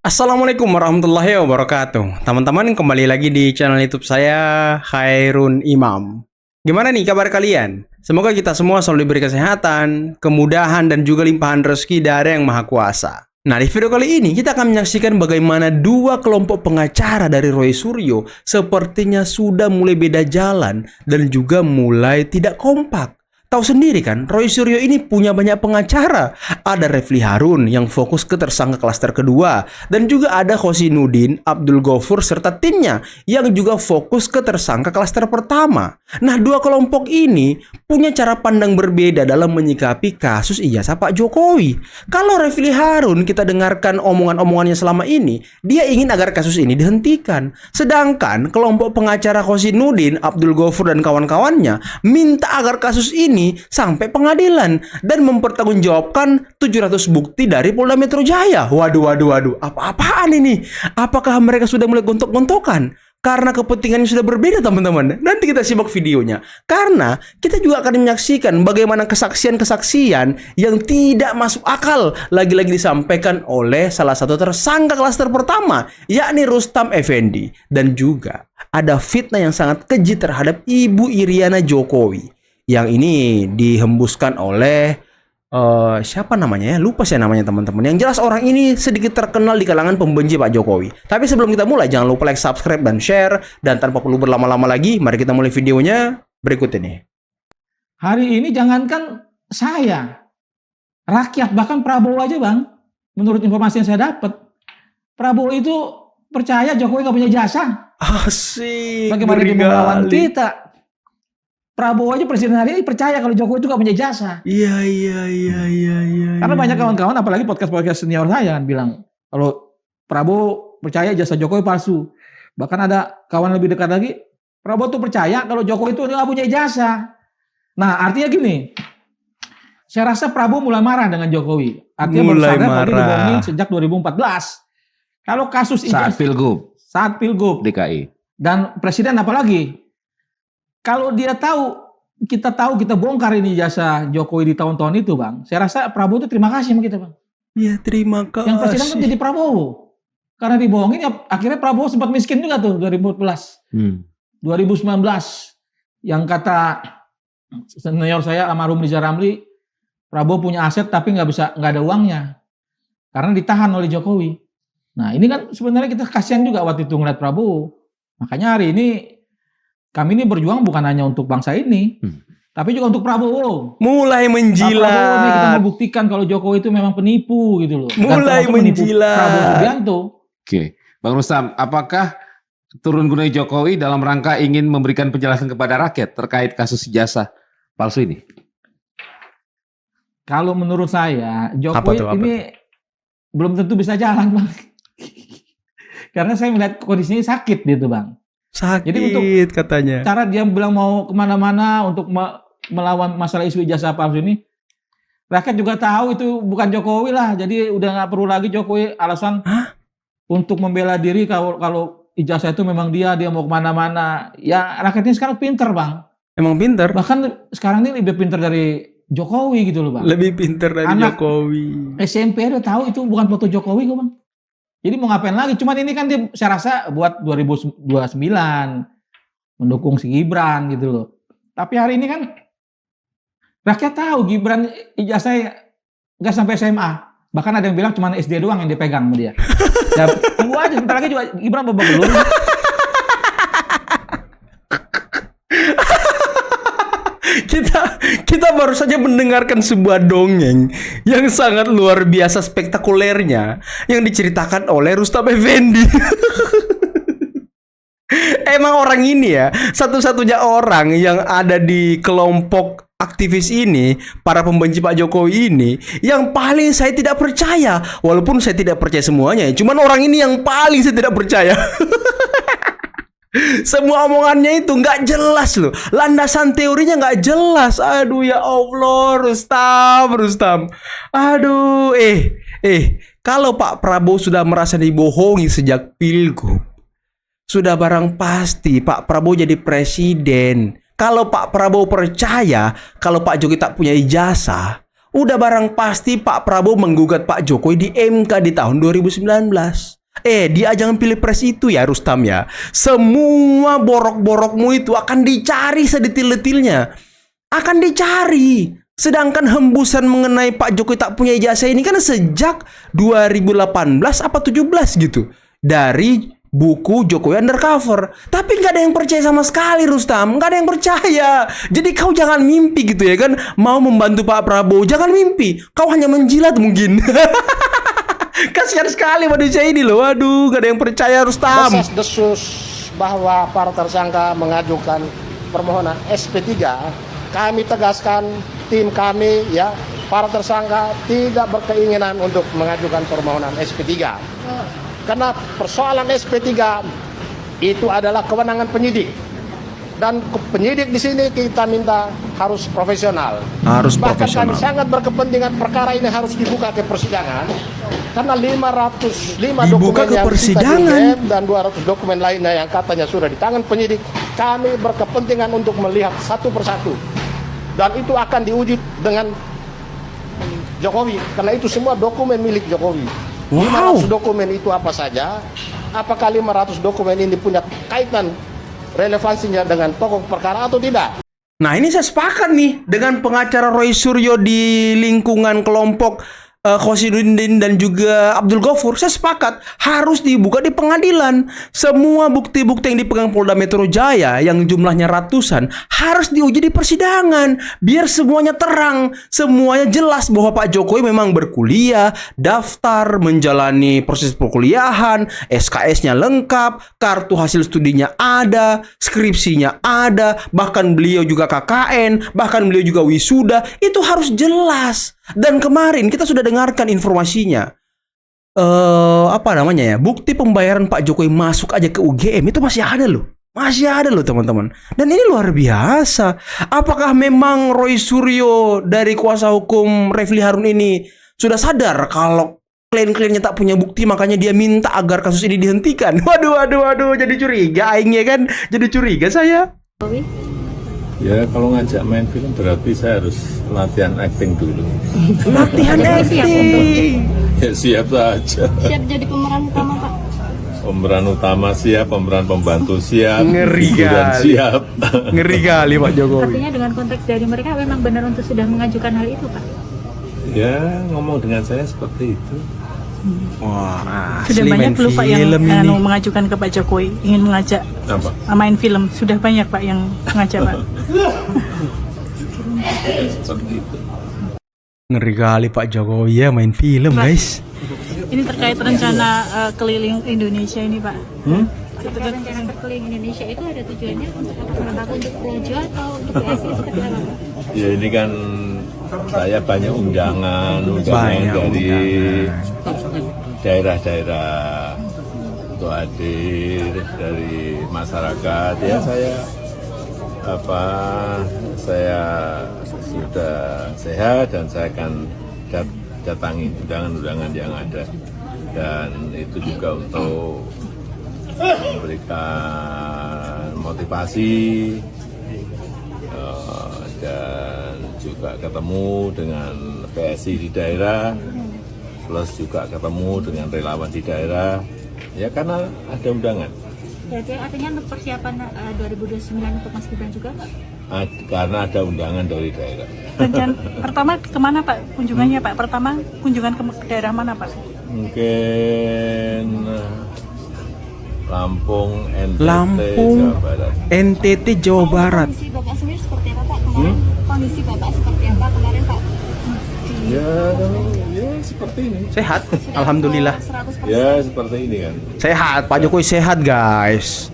Assalamualaikum warahmatullahi wabarakatuh. Teman-teman, kembali lagi di channel YouTube saya, Khairun Imam. Gimana nih kabar kalian? Semoga kita semua selalu diberi kesehatan, kemudahan, dan juga limpahan rezeki dari Yang Maha Kuasa. Nah, di video kali ini kita akan menyaksikan bagaimana dua kelompok pengacara dari Roy Suryo sepertinya sudah mulai beda jalan dan juga mulai tidak kompak. Tahu sendiri kan, Roy Suryo ini punya banyak pengacara. Ada Refli Harun yang fokus ke tersangka klaster kedua. Dan juga ada Khosinuddin, Abdul Ghafur, serta timnya yang juga fokus ke tersangka klaster pertama. Nah, dua kelompok ini punya cara pandang berbeda dalam menyikapi kasus ijazah Pak Jokowi. Kalau Refli Harun kita dengarkan omongan-omongannya selama ini, dia ingin agar kasus ini dihentikan. Sedangkan kelompok pengacara Khosinuddin, Abdul Ghafur, dan kawan-kawannya minta agar kasus ini sampai pengadilan dan mempertanggungjawabkan 700 bukti dari Polda Metro Jaya. Waduh. Apa-apaan ini? Apakah mereka sudah mulai gontok-gontokan? Karena kepentingannya sudah berbeda, teman-teman. Nanti kita simak videonya. Karena kita juga akan menyaksikan bagaimana kesaksian-kesaksian yang tidak masuk akal lagi-lagi disampaikan oleh salah satu tersangka klaster pertama, yakni Rustam Effendi. Dan juga ada fitnah yang sangat keji terhadap Ibu Iriana Jokowi. Yang ini dihembuskan oleh siapa namanya ya? Lupa saya namanya, teman-teman. Yang jelas orang ini sedikit terkenal di kalangan pembenci Pak Jokowi. Tapi sebelum kita mulai, jangan lupa like, subscribe, dan share. Dan tanpa perlu berlama-lama lagi, mari kita mulai videonya berikut ini. Hari ini jangankan saya, rakyat, bahkan Prabowo aja, Bang. Menurut informasi yang saya dapat, Prabowo itu percaya Jokowi nggak punya jasa. Asik. Bagaimana dia melawan kita? Prabowo aja presiden hari ini percaya kalau Jokowi itu gak punya jasa. Iya. Karena banyak kawan-kawan, apalagi podcast senior saya kan bilang kalau Prabowo percaya jasa Jokowi palsu. Bahkan ada kawan lebih dekat lagi, Prabowo tuh percaya kalau Jokowi itu gak punya jasa. Nah, artinya gini, saya rasa Prabowo mulai marah dengan Jokowi. Artinya Mulai baru sadar kalau dia marah. dibohongin sejak 2014. Kalau kasus Saat Pilgub DKI DKI. dan presiden apalagi. Kalau dia tahu, kita bongkar ini jasa Jokowi di tahun-tahun itu, Bang. Saya rasa Prabowo itu terima kasih sama kita, Bang. Ya, terima kasih. Yang presiden kan jadi Prabowo. Karena dibohongin, ya akhirnya Prabowo sempat miskin juga tuh 2014. 2019. Yang kata senior saya, almarhum Riza Ramli, Prabowo punya aset tapi nggak ada uangnya. Karena ditahan oleh Jokowi. Nah, ini kan sebenarnya kita kasihan juga waktu itu ngeliat Prabowo. Makanya hari ini kami ini berjuang bukan hanya untuk bangsa ini, tapi juga untuk Prabowo. Mulai menjilat. Prabowo nih, kita mau buktikan kalau Jokowi itu memang penipu gitu loh. Mulai menjilat. Prabowo Subianto. Oke, Bang Rustam, apakah turun gunung Jokowi dalam rangka ingin memberikan penjelasan kepada rakyat terkait kasus ijazah palsu ini? Kalau menurut saya, Jokowi Apa ini belum tentu bisa jalan, Bang. Karena saya melihat kondisinya sakit gitu, Bang. Sakit. Jadi untuk katanya. cara dia bilang mau kemana-mana untuk melawan masalah isu ijazah palsu ini, rakyat juga tahu itu bukan Jokowi lah. Jadi udah nggak perlu lagi Jokowi alasan untuk membela diri kalau ijazah itu memang dia mau kemana-mana. Ya rakyatnya sekarang pinter, Bang. Emang pinter? Bahkan sekarang ini lebih pinter dari Jokowi gitu loh, Bang. Lebih pinter dari Anak Jokowi. SMP udah tahu itu bukan foto Jokowi kok, Bang. Jadi mau ngapain lagi? Cuman ini kan dia saya rasa buat 2029 mendukung si Gibran gitu loh. Tapi hari ini kan rakyat tahu Gibran ijazahnya nggak sampai SMA. Bahkan ada yang bilang cuma SD doang yang dipegang sama dia. Ya tunggu aja, sebentar lagi juga Gibran babak belur. Kita baru saja mendengarkan sebuah dongeng yang sangat luar biasa spektakulernya yang diceritakan oleh Rustam Effendi. Emang orang ini ya satu-satunya orang yang ada di kelompok aktivis ini, para pembenci Pak Jokowi ini, yang paling saya tidak percaya. Walaupun saya tidak percaya semuanya, cuman orang ini yang paling saya tidak percaya. Semua omongannya itu nggak jelas loh. Landasan teorinya nggak jelas. Aduh ya Allah, Rustam. Aduh, kalau Pak Prabowo sudah merasa dibohongi sejak Pilgub, sudah barang pasti Pak Prabowo jadi presiden. Kalau Pak Prabowo percaya kalau Pak Jokowi tak punya ijazah, Udah barang pasti Pak Prabowo menggugat Pak Jokowi di MK di tahun 2019. Di ajang pilpres itu ya Rustam ya, semua borok-borokmu itu akan dicari sedetil-detilnya. Akan dicari. Sedangkan hembusan mengenai Pak Jokowi tak punya ijazah ini kan sejak 2018 apa 17 gitu. Dari buku Jokowi Undercover. Tapi nggak ada yang percaya sama sekali Rustam. Nggak ada yang percaya. Jadi kau jangan mimpi gitu ya kan. Mau membantu Pak Prabowo. Jangan mimpi. Kau hanya menjilat mungkin. Kasihan sekali manusia ini loh. Waduh, gak ada yang percaya Rustam. Desas-desus bahwa para tersangka mengajukan permohonan SP3, kami tegaskan tim kami ya, para tersangka tidak berkeinginan untuk mengajukan permohonan SP3. Karena persoalan SP3 itu adalah kewenangan penyidik. Dan penyidik di sini kita minta harus profesional. Harus Bahkan profesional. kami sangat berkepentingan perkara ini harus dibuka ke persidangan. Karena 505 Dibuka dokumen ke yang persidangan. kita DM dan 200 dokumen lainnya yang katanya sudah di tangan penyidik, kami berkepentingan untuk melihat satu persatu. Dan itu akan diuji dengan Jokowi, karena itu semua dokumen milik Jokowi. Wow. 500 dokumen itu apa saja? Apakah 500 dokumen ini punya kaitan relevansinya dengan pokok perkara atau tidak? Nah ini saya sepakat nih dengan pengacara Roy Suryo di lingkungan kelompok Khosinuddin dan juga Abdul Ghafur. Saya sepakat harus dibuka di pengadilan. Semua bukti-bukti yang dipegang Polda Metro Jaya yang jumlahnya ratusan harus diuji di persidangan. Biar semuanya terang, semuanya jelas bahwa Pak Jokowi memang berkuliah, daftar, menjalani proses perkuliahan, SKS-nya lengkap, kartu hasil studinya ada, skripsinya ada, bahkan beliau juga KKN, bahkan beliau juga wisuda. Itu harus jelas. Dan kemarin kita sudah dengarkan informasinya. Apa namanya ya? Bukti pembayaran Pak Jokowi masuk aja ke UGM itu masih ada loh. Masih ada loh teman-teman. Dan ini luar biasa. Apakah memang Roy Suryo dari kuasa hukum Refli Harun ini sudah sadar kalau klien-kliennya tak punya bukti, makanya dia minta agar kasus ini dihentikan? Waduh. Jadi curiga aingnya kan. Jadi curiga saya. Ya kalau ngajak main film berarti saya harus latihan acting dulu. Latihan acting. Ya siap saja. Siap jadi pemeran utama Pak? Pemeran utama siap, pemeran pembantu siap, Ngeri hiburan kali. siap. Ngeri kali Pak Jokowi. Artinya dengan konteks dari mereka memang benar untuk sudah mengajukan hal itu Pak? Ya ngomong dengan saya seperti itu. Wah, Sudah asli main banyak belum Pak yang film ini. mengajukan ke Pak Jokowi ingin mengajak Apa? main film. Sudah banyak Pak yang mengajak Pak. Seperti itu. Ngeri kali Pak Jokowi ya main film guys. Ini terkait rencana keliling Indonesia ini Pak. Rencana berkeliling Indonesia itu ada tujuannya untuk apa? Untuk projo atau untuk PSI seperti apa Pak? Ya ini kan saya banyak undangan Banyak dari daerah-daerah untuk hadir dari masyarakat. Ya saya sudah sehat dan saya akan datangi undangan-undangan yang ada, dan itu juga untuk memberikan motivasi dan juga ketemu dengan PSI di daerah, plus juga ketemu dengan relawan di daerah, ya karena ada undangan. Berarti artinya untuk persiapan 2029 untuk Mas Gibran juga Pak? Karena ada undangan dari daerah. Rencana pertama kemana Pak kunjungannya Pak? Pertama kunjungan ke daerah mana Pak? Mungkin Lampung, NTT, Lampung. Jawa Barat. NTT Jawa Barat. Kondisi Bapak sendiri seperti apa Pak kemarin? Kondisi Bapak seperti apa kemarin Pak? Ya seperti ini. Sehat, alhamdulillah. 100%. Ya seperti ini kan. Sehat, Pak Jokowi sehat guys.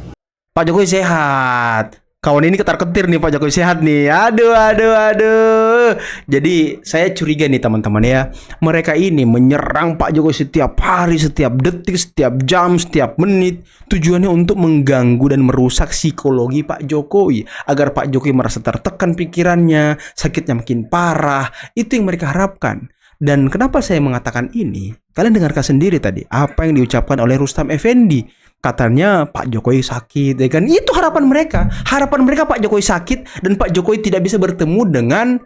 Pak Jokowi sehat. Kawan ini ketar-ketir nih Pak Jokowi sehat nih. Aduh. Jadi saya curiga nih teman-teman ya. Mereka ini menyerang Pak Jokowi setiap hari, setiap detik, setiap jam, setiap menit. Tujuannya untuk mengganggu dan merusak psikologi Pak Jokowi. Agar Pak Jokowi merasa tertekan pikirannya, sakitnya makin parah. Itu yang mereka harapkan. Dan kenapa saya mengatakan ini? Kalian dengarkan sendiri tadi apa yang diucapkan oleh Rustam Effendi. Katanya Pak Jokowi sakit, ya kan? Itu harapan mereka. Harapan mereka Pak Jokowi sakit dan Pak Jokowi tidak bisa bertemu dengan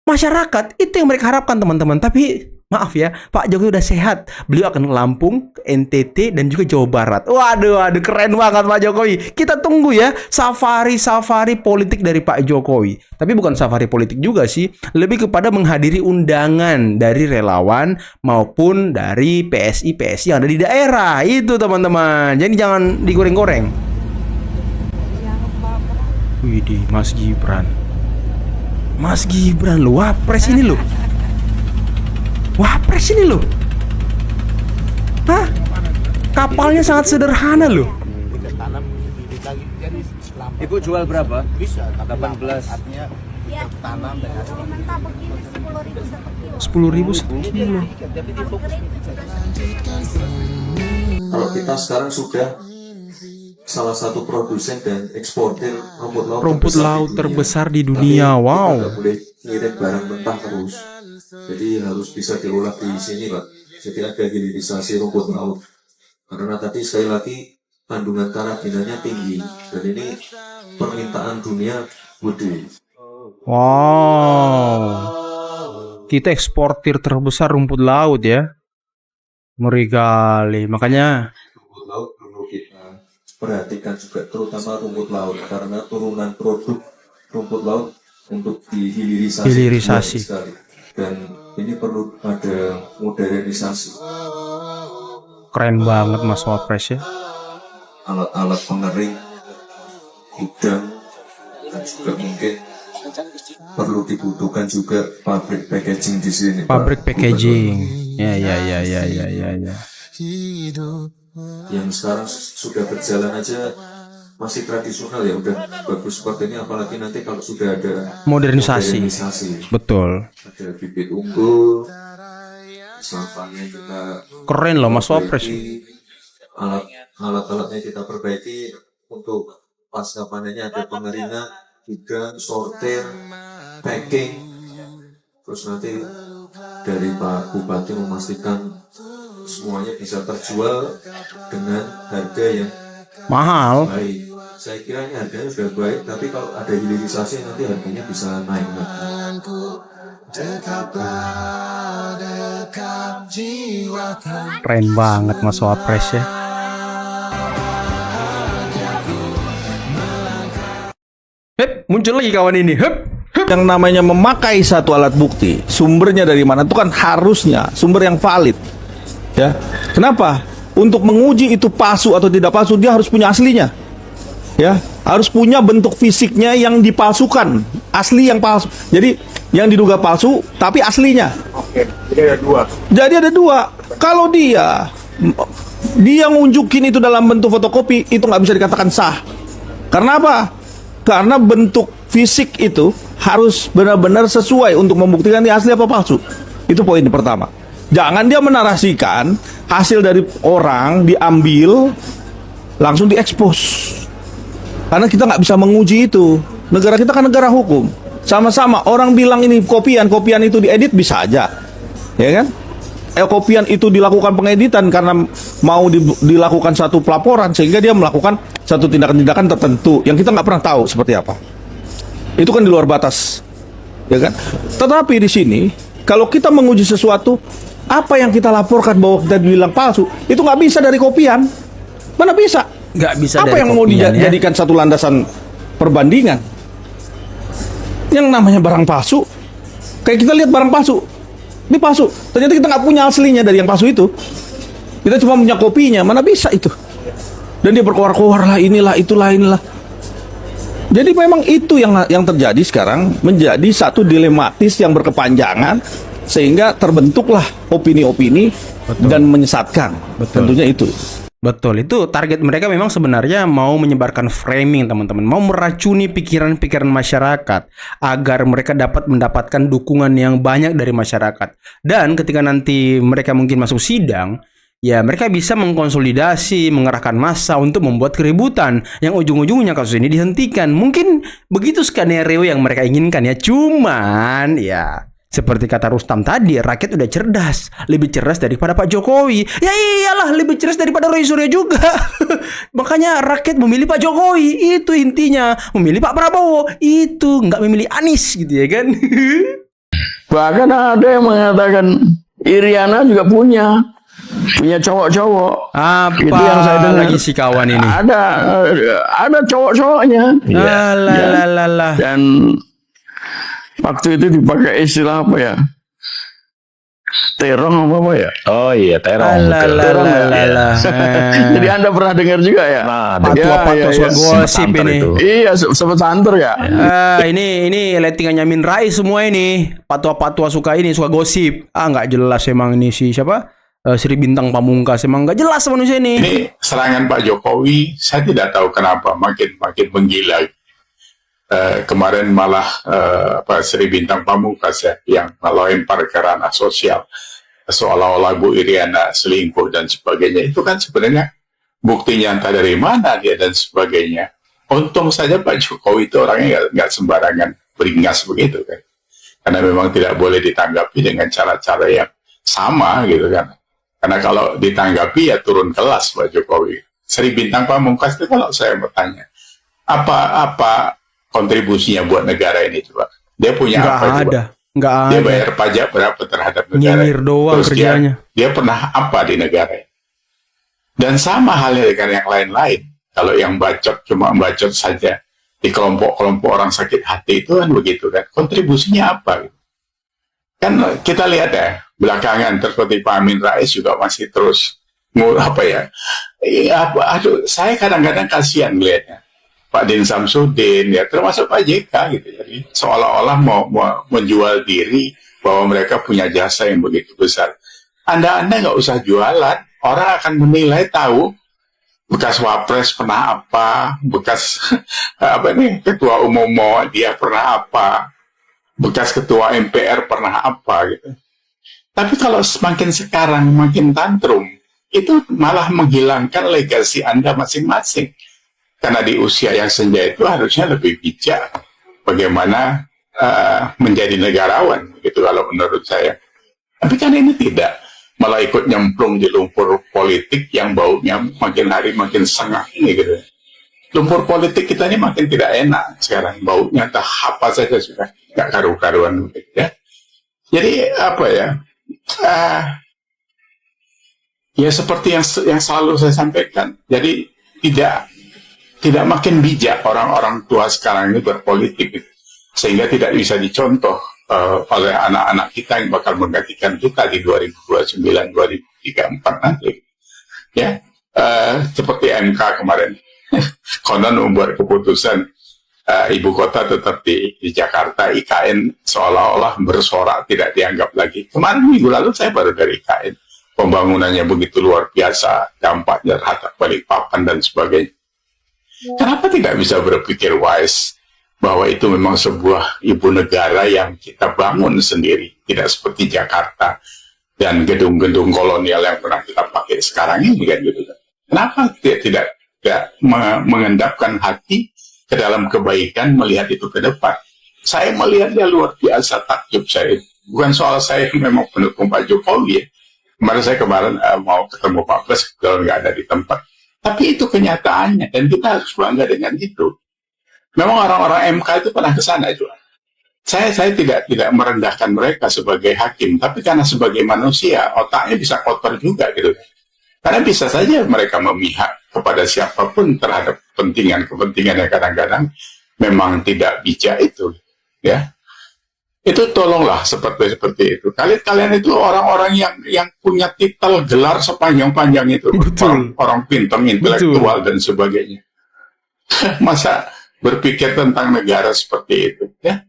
Masyarakat itu yang mereka harapkan teman-teman. Tapi maaf ya, Pak Jokowi udah sehat. Beliau akan ke Lampung, ke NTT, dan juga Jawa Barat. Waduh, keren banget Pak Jokowi. Kita tunggu ya safari politik dari Pak Jokowi. Tapi bukan safari politik juga sih, lebih kepada menghadiri undangan dari relawan maupun dari PSI yang ada di daerah. Itu teman-teman. Jadi jangan digoreng-goreng. Widih, Mas Gibran lu, wapres ini lo. Wapres ini lo. Hah? Kapalnya sangat sederhana loh. Ibu jual berapa? Bisa, 18. artinya Ya, tanam dan hasil. kalau mentah begini 10.000 satu kilo. 10.000 sekilo. Kalau kita sekarang sudah salah satu produsen dan eksportir Rumput laut terbesar di dunia. Tapi Wow. kita nggak boleh ngirim barang mentah terus. Jadi harus bisa diolah di sini, Pak. Jadi ada hilirisasi rumput laut. Karena tadi sekali lagi kandungan karabinanya tinggi dan ini permintaan dunia gede. Wow. Kita eksportir terbesar rumput laut ya. Ngeri kali. Makanya Rumput laut perlu kita perhatikan juga, terutama rumput laut, karena turunan produk rumput laut untuk dihilirisasi Hilirisasi. luar sekali. Dan ini perlu ada modernisasi. keren banget Mas Wapres ya. Alat-alat pengering, gudang, dan juga mungkin perlu dibutuhkan juga pabrik packaging di sini. Pabrik Pak. packaging. Ya. Yang sekarang sudah berjalan aja masih tradisional ya, udah bagus seperti ini, apalagi nanti kalau sudah ada Modernisasi. Betul. ada bibit unggul, sampahnya kita Keren loh Mas Wapres. perbaiki, alat-alatnya kita perbaiki untuk pasca panennya, ada pengeringan, gudang, sortir, packing, terus nanti dari Pak Bupati memastikan semuanya bisa terjual dengan harga yang Mahal. baik. Saya kira ini harganya sudah baik, tapi kalau ada hilirisasi nanti harganya bisa naik lagi. Keren banget Mas Wapres ya. Hep, muncul lagi kawan ini. Hep. Yang namanya memakai satu alat bukti, sumbernya dari mana itu kan harusnya sumber yang valid. Ya. Kenapa? Untuk menguji itu palsu atau tidak palsu, dia harus punya aslinya. Ya, harus punya bentuk fisiknya yang dipalsukan, asli yang palsu. Jadi yang diduga palsu tapi aslinya. Jadi ada dua. Kalau dia ngunjukin itu dalam bentuk fotokopi, itu nggak bisa dikatakan sah. Karena apa? Karena bentuk fisik itu harus benar-benar sesuai untuk membuktikan dia asli apa palsu. Itu poin pertama. Jangan dia menarasikan hasil dari orang diambil langsung diekspos. Karena kita nggak bisa menguji itu. Negara kita kan negara hukum. Sama-sama orang bilang ini kopian itu diedit bisa aja, ya kan? Kopian itu dilakukan pengeditan karena mau dilakukan satu pelaporan sehingga dia melakukan satu tindakan-tindakan tertentu yang kita nggak pernah tahu seperti apa. Itu kan di luar batas, ya kan? Tetapi di sini kalau kita menguji sesuatu, apa yang kita laporkan bahwa kita bilang palsu itu nggak bisa dari kopian, mana bisa? Nggak bisa Apa dari yang mau kopian, ya. dijadikan satu landasan perbandingan? Yang namanya barang palsu, kayak kita lihat barang palsu, ini palsu. Ternyata kita nggak punya aslinya dari yang palsu itu. Kita cuma punya kopinya, mana bisa itu? Dan dia berkoar-koar lah, inilah, itulah, inilah. Jadi memang itu yang terjadi sekarang, menjadi satu dilematis yang berkepanjangan sehingga terbentuklah opini-opini dan menyesatkan. Betul. Tentunya itu. Betul, itu target mereka memang sebenarnya mau menyebarkan framing teman-teman, mau meracuni pikiran-pikiran masyarakat agar mereka dapat mendapatkan dukungan yang banyak dari masyarakat. Dan ketika nanti mereka mungkin masuk sidang, ya mereka bisa mengkonsolidasi, mengerahkan massa untuk membuat keributan yang ujung-ujungnya kasus ini dihentikan. Mungkin begitu skenario yang mereka inginkan ya, cuman ya seperti kata Rustam tadi, rakyat udah cerdas, lebih cerdas daripada Pak Jokowi. Ya iyalah, lebih cerdas daripada Roy Suryo juga. Makanya rakyat memilih Pak Jokowi, itu intinya. Memilih Pak Prabowo, itu nggak memilih Anies gitu ya kan. Bahkan ada yang mengatakan Iriana juga punya cowok-cowok. Apa Itu yang saya dengar. lagi si kawan ini? Ada cowok-cowoknya. Lah. Dan waktu itu dipakai istilah apa ya? Terong apa ya? Oh iya, terong. Terong ya? Jadi Anda pernah dengar juga ya? Patwa-patwa suka gosip ini. Iya, sempat santer ya. Ini lettingannya Amin Rais semua ini. Patwa-patwa suka gosip. Nggak jelas emang ini si siapa? Sri Bintang Pamungkas, emang nggak jelas manusia ini. Ini serangan Pak Jokowi, saya tidak tahu kenapa makin menggila. Kemarin malah Pak Sri Bintang Pamungkas ya, yang melempar ke ranah sosial seolah-olah Bu Iriana selingkuh dan sebagainya. Itu kan sebenarnya bukti nyata dari mana dia dan sebagainya. Untung saja Pak Jokowi itu orangnya nggak sembarangan beringas begitu kan, karena memang tidak boleh ditanggapi dengan cara-cara yang sama gitu kan. Karena kalau ditanggapi ya turun kelas Pak Jokowi. Sri Bintang Pamungkas itu kalau saya bertanya, apa kontribusinya buat negara ini coba? Dia punya Nggak apa ada. coba? Nggak Dia ada. bayar pajak berapa terhadap negara? Nyinyir doang Terus kerjanya. dia pernah apa di negara ini? Dan sama halnya dengan yang lain-lain. Kalau yang bacot cuma bacot saja di kelompok-kelompok orang sakit hati itu kan begitu kan? Kontribusinya apa? Kan kita lihat ya belakangan seperti Pak Amin Rais juga masih terus saya kadang-kadang kasihan melihatnya. Pak Din Samsudin ya termasuk Pak JK gitu, jadi seolah-olah mau menjual diri bahwa mereka punya jasa yang begitu besar. Anda nggak usah jualan, orang akan menilai, tahu bekas wapres pernah apa, bekas ketua umum dia pernah apa, bekas ketua MPR pernah apa gitu. Tapi kalau semakin sekarang makin tantrum, itu malah menghilangkan legasi Anda masing-masing. Karena di usia yang senja itu harusnya lebih bijak bagaimana menjadi negarawan, gitu kalau menurut saya. Tapi kan ini tidak, malah ikut nyemplung di lumpur politik yang baunya makin hari makin sengah ini gitu. Lumpur politik kita ini makin tidak enak sekarang, baunya entah apa saja sudah nggak karu-karuan gitu ya. Jadi apa ya? Ya seperti yang selalu saya sampaikan. Jadi tidak makin bijak orang-orang tua sekarang ini berpolitik, sehingga tidak bisa dicontoh oleh anak-anak kita yang bakal menggantikan kita di 2029-2034 nanti. Ya, seperti MK kemarin, konon membuat keputusan ibu kota tetap di Jakarta, IKN seolah-olah bersorak tidak dianggap lagi. Kemarin minggu lalu saya baru dari IKN, pembangunannya begitu luar biasa, dampaknya terhadap Balikpapan dan sebagainya. Kenapa tidak bisa berpikir wise bahwa itu memang sebuah ibu negara yang kita bangun sendiri, tidak seperti Jakarta dan gedung-gedung kolonial yang pernah kita pakai sekarang ini kan gitu. Kenapa tidak mengendapkan hati ke dalam kebaikan, melihat itu ke depan? Saya melihatnya luar biasa takjub saya. Bukan soal saya memang pendukung Pak Jokowi ya. Kemarin mau ketemu Pak Pres, kalau nggak ada di tempat. Tapi itu kenyataannya, dan kita harus bangga dengan itu. Memang orang-orang MK itu pernah ke sana juga. Saya tidak merendahkan mereka sebagai hakim, tapi karena sebagai manusia, otaknya bisa kotor juga gitu. Karena bisa saja mereka memihak kepada siapapun terhadap kepentingan yang kadang-kadang memang tidak bijak itu, ya. Itu tolonglah seperti itu. Kalian itu orang-orang yang punya titel gelar sepanjang-panjang itu. Orang pintar, intelektual dan sebagainya. Masa berpikir tentang negara seperti itu, ya?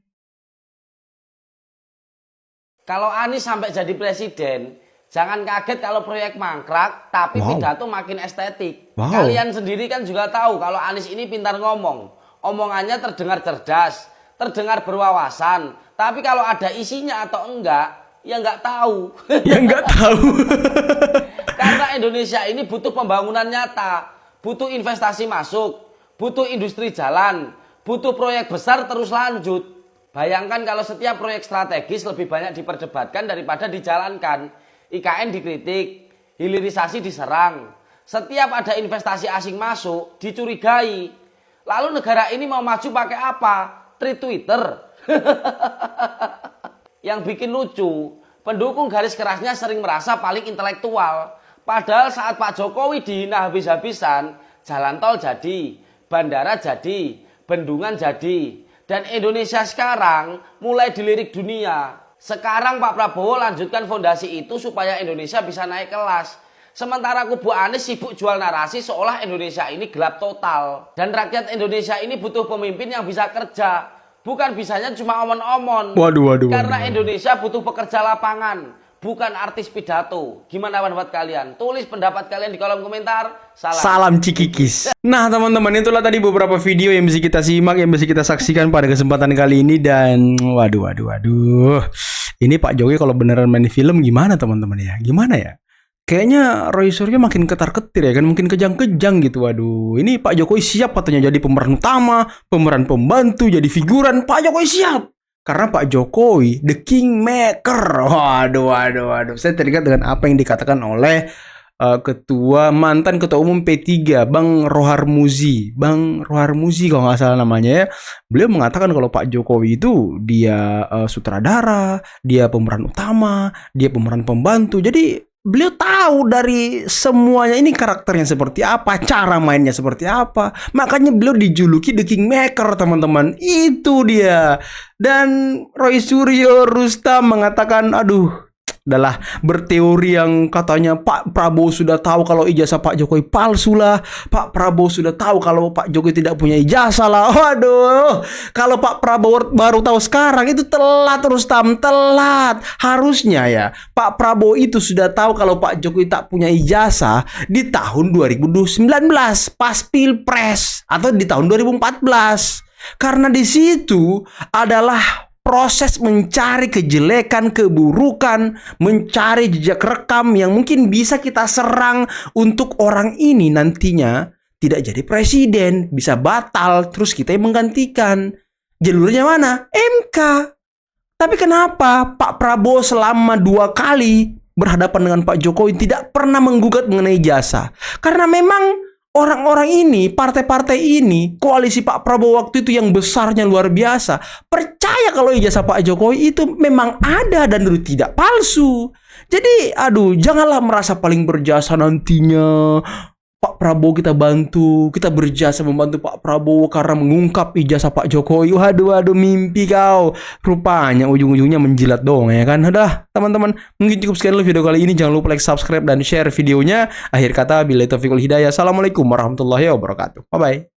Kalau Anies sampai jadi presiden, jangan kaget kalau proyek mangkrak, tapi pidato makin estetik. Kalian sendiri kan juga tahu kalau Anies ini pintar ngomong. Omongannya terdengar cerdas, terdengar berwawasan. Tapi kalau ada isinya atau enggak, ya enggak tahu. Ya enggak tahu. Karena Indonesia ini butuh pembangunan nyata, butuh investasi masuk, butuh industri jalan, butuh proyek besar terus lanjut. Bayangkan kalau setiap proyek strategis lebih banyak diperdebatkan daripada dijalankan. IKN dikritik, hilirisasi diserang. Setiap ada investasi asing masuk, dicurigai. Lalu negara ini mau maju pakai apa? Tweet Twitter. Yang bikin lucu, pendukung garis kerasnya sering merasa paling intelektual. Padahal saat Pak Jokowi dihina habis-habisan, jalan tol jadi, bandara jadi, bendungan jadi. Dan Indonesia sekarang mulai dilirik dunia. Sekarang Pak Prabowo lanjutkan fondasi itu supaya Indonesia bisa naik kelas. Sementara kubu Anies sibuk jual narasi seolah Indonesia ini gelap total. Dan rakyat Indonesia ini butuh pemimpin yang bisa kerja. Bukan bisanya cuma omon-omon. Waduh. Karena Indonesia butuh pekerja lapangan, bukan artis pidato. Gimana pendapat kalian? Tulis pendapat kalian di kolom komentar. Salam cikikis. Nah teman-teman, itulah tadi beberapa video yang bisa kita simak, yang bisa kita saksikan pada kesempatan kali ini. Dan waduh. Ini Pak Jokowi kalau beneran main film gimana teman-teman ya? Gimana ya? Kayaknya Roy Suryo makin ketar-ketir ya kan, mungkin kejang-kejang gitu. Waduh, ini Pak Jokowi siap katanya jadi pemeran utama, pemeran pembantu, jadi figuran. Pak Jokowi siap. Karena Pak Jokowi the kingmaker. Waduh. Saya teringat dengan apa yang dikatakan oleh mantan ketua umum P3, Bang Rohar Muzi kalau nggak salah namanya ya. Beliau mengatakan kalau Pak Jokowi itu dia sutradara, dia pemeran utama, dia pemeran pembantu. Jadi beliau tahu dari semuanya ini karakternya seperti apa, cara mainnya seperti apa. Makanya beliau dijuluki The Kingmaker, teman-teman. Itu dia. Dan Roy Suryo Rustam mengatakan, adalah berteori yang katanya Pak Prabowo sudah tahu kalau ijazah Pak Jokowi palsu lah. Pak Prabowo sudah tahu kalau Pak Jokowi tidak punya ijazah lah. Waduh, kalau Pak Prabowo baru tahu sekarang itu telat, Rustam, telat. Harusnya ya Pak Prabowo itu sudah tahu kalau Pak Jokowi tak punya ijazah di tahun 2019 pas Pilpres atau di tahun 2014. Karena di situ adalah proses mencari kejelekan, keburukan, mencari jejak rekam yang mungkin bisa kita serang untuk orang ini nantinya tidak jadi presiden, bisa batal, terus kita yang menggantikan. Jalurnya mana? MK. Tapi kenapa Pak Prabowo selama 2 kali berhadapan dengan Pak Jokowi tidak pernah menggugat mengenai jasa? Karena memang orang-orang ini, partai-partai ini, koalisi Pak Prabowo waktu itu yang besarnya luar biasa, percaya kalau ijazah Pak Jokowi itu memang ada dan tidak palsu. Jadi, janganlah merasa paling berjasa nantinya. Pak Prabowo kita bantu, kita berjasa membantu Pak Prabowo karena mengungkap ijazah Pak Jokowi. Waduh, mimpi kau. Rupanya ujung-ujungnya menjilat dong ya kan. Udah, teman-teman, mungkin cukup sekian dulu video kali ini. Jangan lupa like, subscribe, dan share videonya. Akhir kata, billahi taufiq wal hidayah. Assalamualaikum warahmatullahi wabarakatuh. Bye-bye.